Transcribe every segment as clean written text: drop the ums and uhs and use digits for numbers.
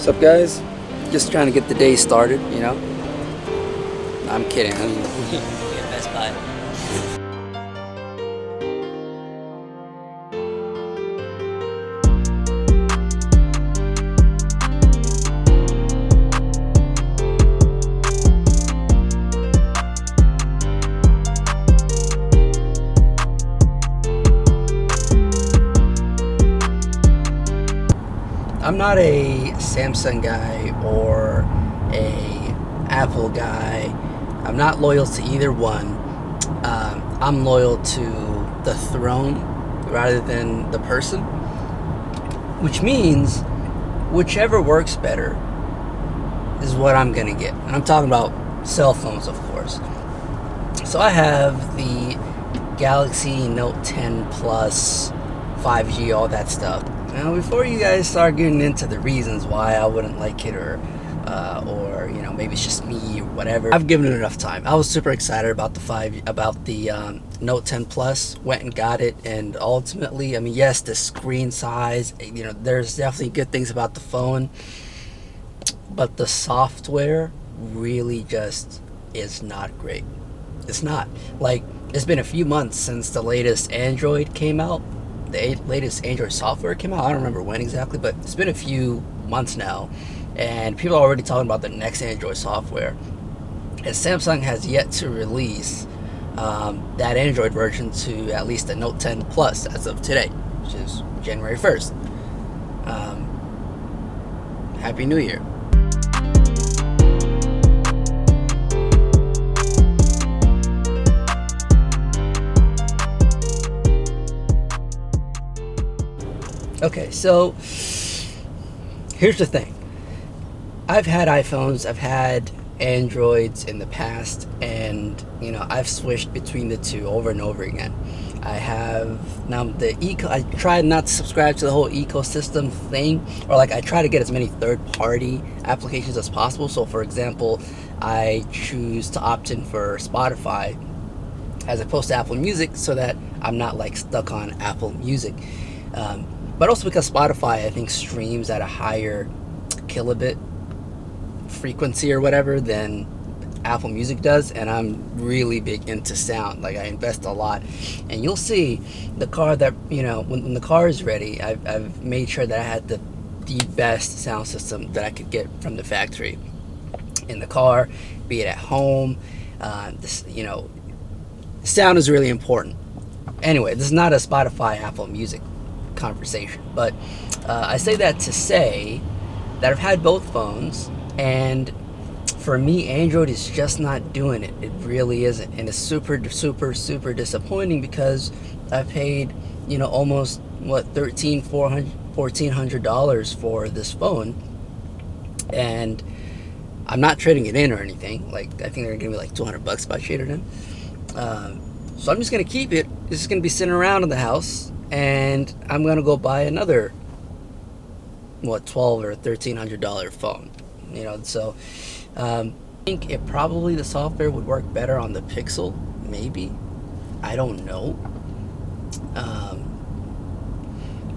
What's up, guys? Just trying to get the day started, you know? I'm kidding. I mean, Get Best Buy. I'm not a Samsung guy or a Apple guy. I'm not loyal to either one. I'm loyal to the throne rather than the person, which means whichever works better is what I'm gonna get. And I'm talking about cell phones, of course. So I have the Galaxy Note 10 Plus, 5G, all that stuff. Now, before you guys start getting into the reasons why I wouldn't like it, or you know, maybe it's just me or whatever, I've given it enough time. I was super excited about the Note 10 Plus. Went and got it, and ultimately, I mean, yes, the screen size, you know, there's definitely good things about the phone, but the software really just is not great. It's not. Like, it's been a few months since the latest Android came out. The latest Android software came out. I don't remember when exactly, but it's been a few months now, and people are already talking about the next Android software. And Samsung has yet to release that Android version to at least the Note 10 Plus as of today, which is January 1st. Happy New Year. Okay, so here's the thing. I've had iPhones, I've had Androids in the past, and you know, I've switched between the two over and over again. I have now I try not to subscribe to the whole ecosystem thing, or like I try to get as many third-party applications as possible. So for example, I choose to opt in for Spotify as opposed to Apple Music, so that I'm not like stuck on Apple Music. But also because Spotify, I think, streams at a higher kilobit frequency or whatever than Apple Music does, and I'm really big into sound. Like, I invest a lot, and you'll see the car that, you know, when the car is ready, I've made sure that I had the best sound system that I could get from the factory in the car, be it at home. You know, sound is really important. Anyway, this is not a Spotify Apple Music conversation, but I say that to say that I've had both phones, and for me, Android is just not doing it. It really isn't, and it's super disappointing, because I paid, you know, almost what, $1,400 for this phone, and I'm not trading it in or anything. Like, I think they're gonna be like $200 if I trade it in. So I'm just gonna keep it. It's just gonna be sitting around in the house, and I'm gonna go buy another, what, $1,200 or $1,300 phone, you know. So I think the software would work better on the Pixel, maybe, I don't know.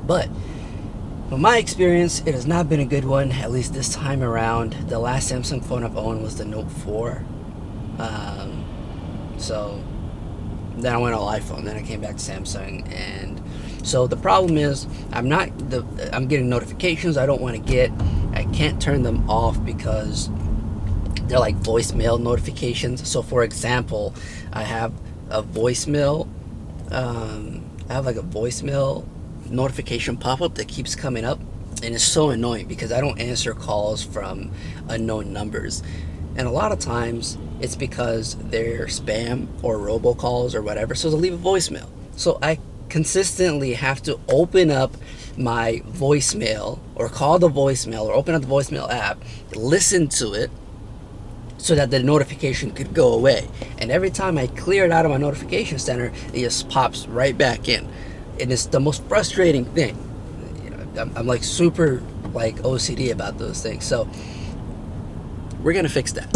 But from my experience, it has not been a good one, at least this time around. The last Samsung phone I've owned was the Note 4. So then I went all iPhone, then I came back to Samsung, and so the problem is I'm getting notifications I don't want to get. I can't turn them off because they're like voicemail notifications. So for example, I have a voicemail notification pop-up that keeps coming up, and it's so annoying because I don't answer calls from unknown numbers, and a lot of times it's because they're spam or robocalls or whatever, so they'll leave a voicemail. So I consistently have to open up my voicemail, or call the voicemail, or open up the voicemail app, listen to it, so that the notification could go away. And every time I clear it out of my notification center, it just pops right back in, and it's the most frustrating thing. You know, I'm like super like OCD about those things, so we're gonna fix that.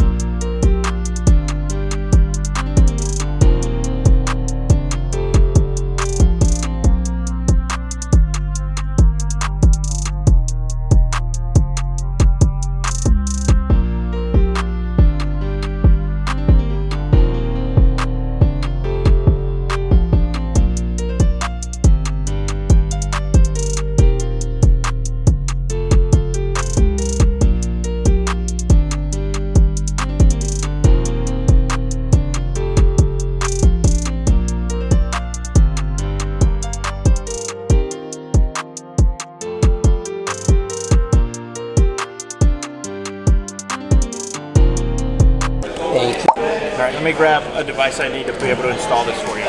right, let me grab a device I need to be able to install this for you.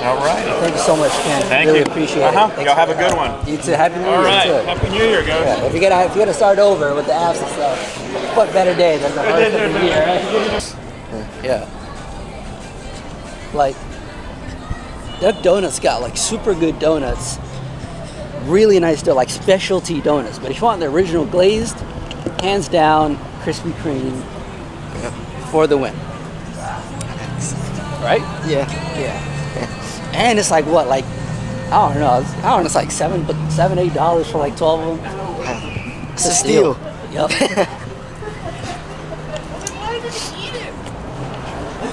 All right. Thank you so much, Ken. Thank really you. appreciate it. Thanks Y'all have a for good that. one. You too. Happy New Year. All right. Too. Happy New Year, guys. Yeah, if you gotta start over with the apps and stuff, what better day than the first of the year, right? Yeah. Like, their donuts got like super good donuts. Really nice dough, like specialty donuts. But if you want the original glazed, hands down, Krispy Kreme for the win. Right? Yeah. Yeah. And it's like what, like I don't know, it's like $7-8 for like 12 of them. It's a steal. Yep.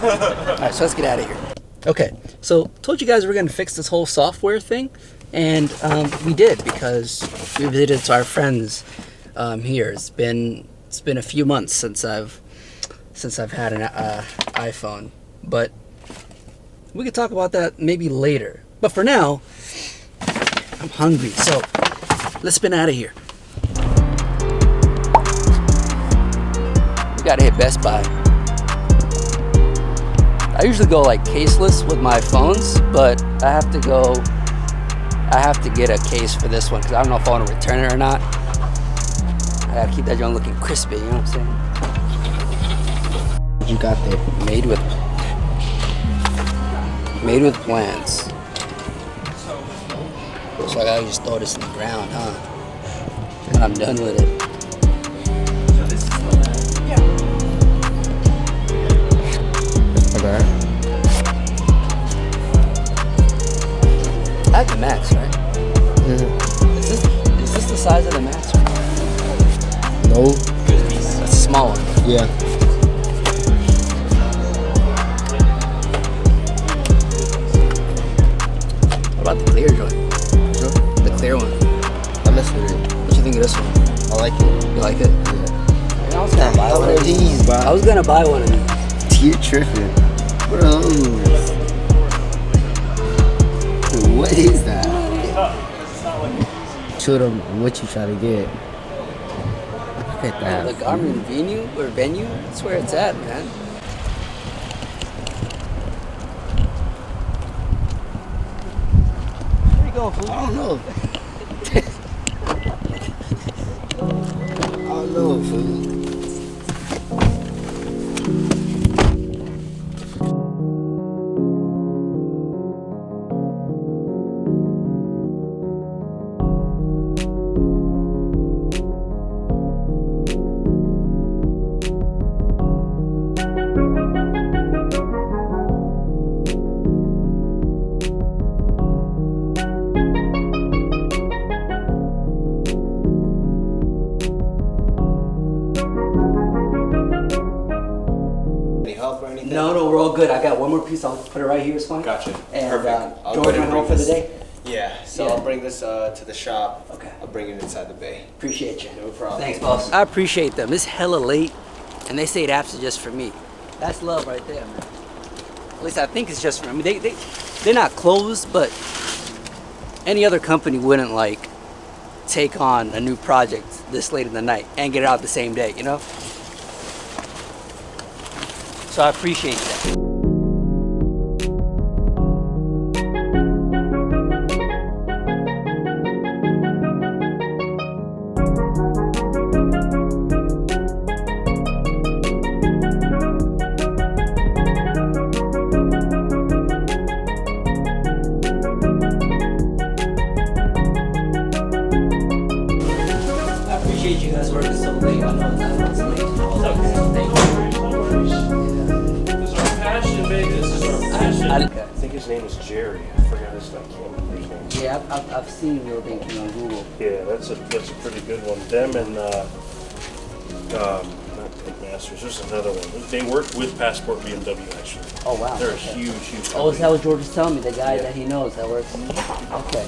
Alright, so let's get out of here. Okay, so told you guys we're gonna fix this whole software thing, and we did, because we visited our friends here. It's been a few months since I've had an iPhone, but we could talk about that maybe later. But for now, I'm hungry, so let's spin out of here. We gotta hit Best Buy. I usually go like caseless with my phones, but I have to get a case for this one because I don't know if I want to return it or not. I gotta keep that joint looking crispy, you know what I'm saying? You got there. Made with plans. So I gotta just throw this in the ground, huh? When I'm done with it. Okay. I have the Max, right? Mm-hmm. Is this the size of the Max? Right? No. That's a small one. Yeah. What about the clear joint? Sure. The clear one. I mess with it. What you think of this one? I like it. You like it? Yeah. I was gonna buy one of these. bro? I was gonna buy one of these. You're tripping. What are those? What is that? Show them what you try to get. Look at that. The Garmin venue, that's where it's at, man. Where you going, fool? I don't know. I don't know, fool. No, we're all good. I got one more piece. I'll put it right here. It's fine. Gotcha. And Perfect. I'll George go ahead went and home for bring the this. day. Yeah, so Yeah. I'll bring this to the shop. Okay. I'll bring it inside the bay. Appreciate you. No problem. Thanks, boss. I appreciate them. It's hella late, and they say apps are just for me. That's love right there, man. At least I think it's just for me. They're not closed, but any other company wouldn't like take on a new project this late in the night and get it out the same day, you know? So I appreciate that. I appreciate you guys working so late. I know it's late. This is our passion, baby. This is our passion. I think his name is Jerry. I forgot his name. Yeah, I've seen your thinking on Google. Yeah, that's a pretty good one. Them and not Masters. There's another one. They worked with Passport BMW actually. Oh wow. They're Okay. a huge. Oh, is company. that what George was telling me? The guy Yeah. that he knows that works. Okay.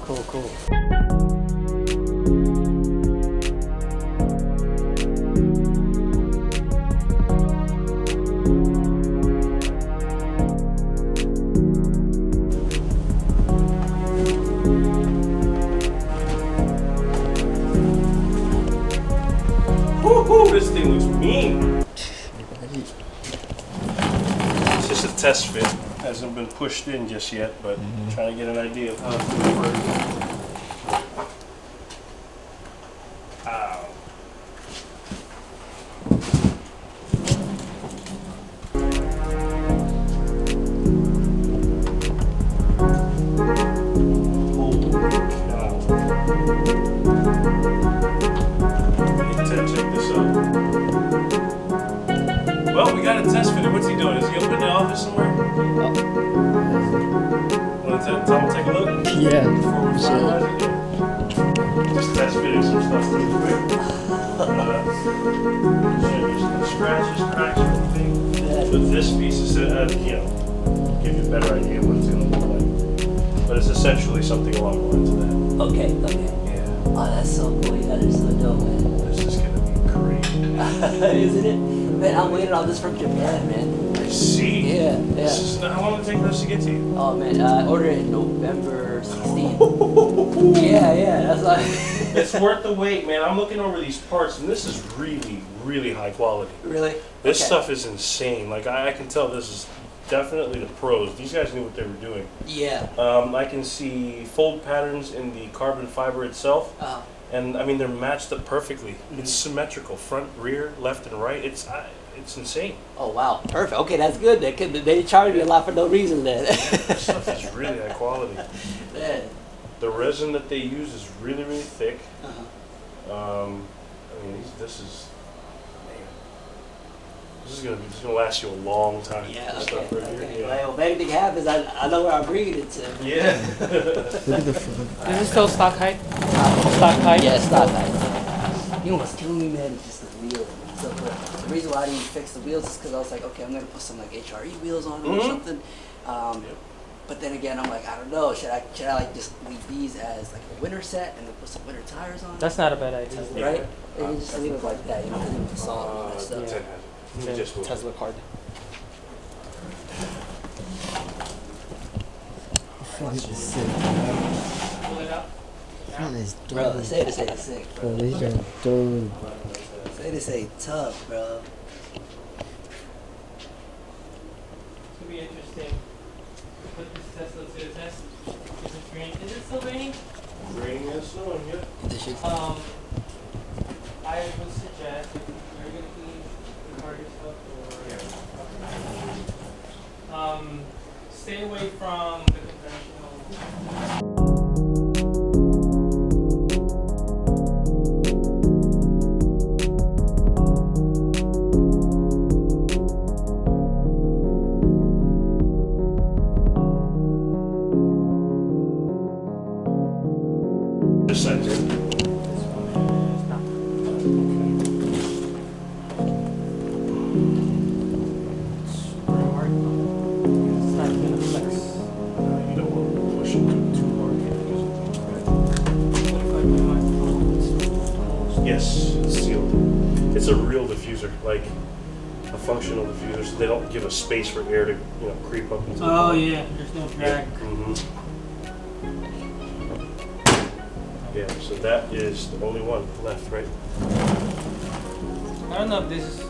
Cool. test fit. Hasn't been pushed in just yet, but trying to get an idea of how it's going to work. Ow. Holy cow. Check this out. Well, we got a test fitter. What's he doing? Is he up in the office somewhere? Want to tell him to take a look? Yeah. Before we finalize it? Just test fitting some stuff real quick. There's no scratches, cracks, or anything. With this piece, is you know, give you a better idea of what it's going to look like. But it's essentially something along the lines of that. Okay. Yeah. Oh, that's so cool. That is so dope, man. This is going to be great. Isn't it? Man, I'm waiting on this from Japan, man. I see. Yeah. This is not, how long did it take this to get to you? Oh man, I ordered it November 16th. Yeah, that's like. It's worth the wait, man. I'm looking over these parts, and this is really, really high quality. Really? This Okay. stuff is insane. Like, I can tell this is definitely the pros. These guys knew what they were doing. Yeah. I can see fold patterns in the carbon fiber itself. And I mean, they're matched up perfectly. It's symmetrical, front, rear, left, and right. It's insane. Oh wow, perfect. Okay, that's good. They charge me a lot for no reason then. This stuff is really high quality. Yeah. The resin that they use is really, really thick. Uh-huh. I mean, this is gonna last you a long time. Yeah. This Okay. stuff right here. Okay. Yeah. Well, if anything happens, I know where I'm bringing it to. Yeah. Look at the front. Is it still stock height? Stock height? Yeah, it's not nice. You know what's killing me, man? Is just the wheel. So the reason why I didn't fix the wheels is because I was like, okay, I'm gonna put some like HRE wheels on them or something. But then again, I'm like, I don't know. Should I like just leave these as like a winter set and then put some winter tires on? That's not a bad idea. Right? And you just leave it like that. You don't leave it salt and all that stuff. Ten has it. Okay. Just will. Tesla card. Front is sick. Pull it up. Front is Bro, dope. say this ain't sick, Bro, bro. this joint dope. Say this ain't tough, bro. It's gonna be interesting. Put this Tesla to the test. Is it raining? Is it still raining? Raining and snowing, yeah. This shit's I would suggest if you're gonna clean the car yourself or stay away from the conventional. This side's in. It's not. Super hard. It's not gonna flex. You don't want to push it too hard because What if I put my yes, it's sealed. It's a real diffuser, like a functional diffuser. So they don't give a space for air to creep up into. Oh yeah, there's no drag. Yeah, so that is the only one left, right? I don't know if this is in.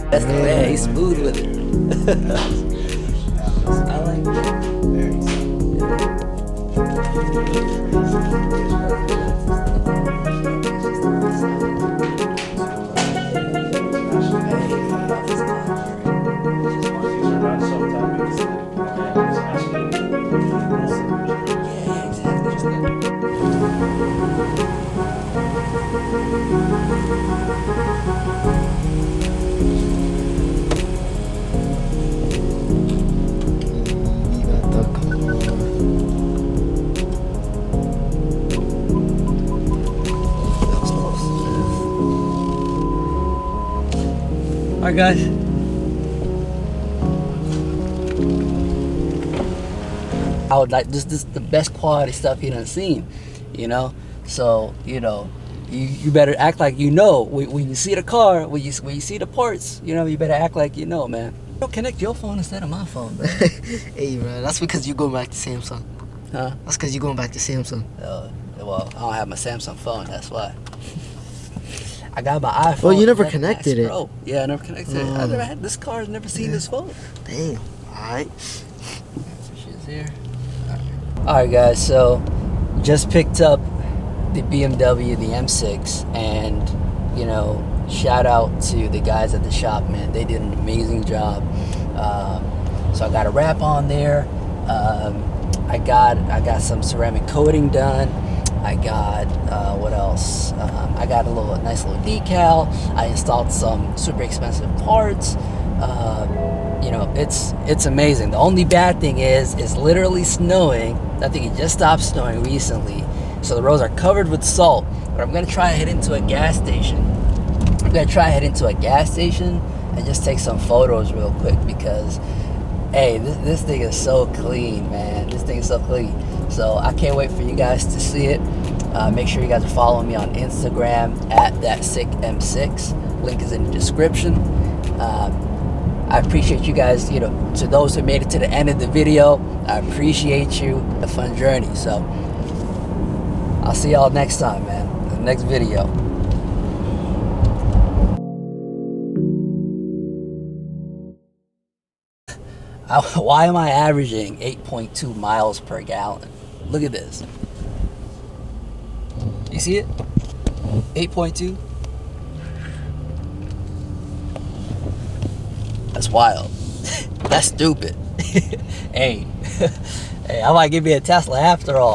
That's the way. He's smooth with it. I like that. All right, guys. I would like this is the best quality stuff he done seen, you know. So you better act like you know when you see the car, when you see the parts, you better act like you know, man. Don't connect your phone instead of my phone, man. Hey, bro, that's because you going back to Samsung. Huh? That's because you going back to Samsung. Well, I don't have my Samsung phone. That's why. I got my iPhone. Well, you never connected it. Pro. Yeah, I never connected it. I never had this car. I've never seen this phone. Damn. All right. She's here. All right, guys. So, just picked up the BMW, the M6, and shout out to the guys at the shop, man. They did an amazing job. So I got a wrap on there. I got some ceramic coating done. I got what else? I got a nice little decal. I installed some super expensive parts. It's amazing. The only bad thing is it's literally snowing. I think it just stopped snowing recently, so the roads are covered with salt. But I'm gonna try to head into a gas station. And just take some photos real quick because, hey, this thing is so clean, man. This thing is so clean. So I can't wait for you guys to see it. Make sure you guys are following me on Instagram at thatsickm6. Link is in the description. I appreciate you guys, to those who made it to the end of the video, I appreciate you. A fun journey. So I'll see y'all next time, man. In the next video. Why am I averaging 8.2 miles per gallon? Look at this. You see it? 8.2. That's wild. That's stupid. Hey, I might give me a Tesla after all.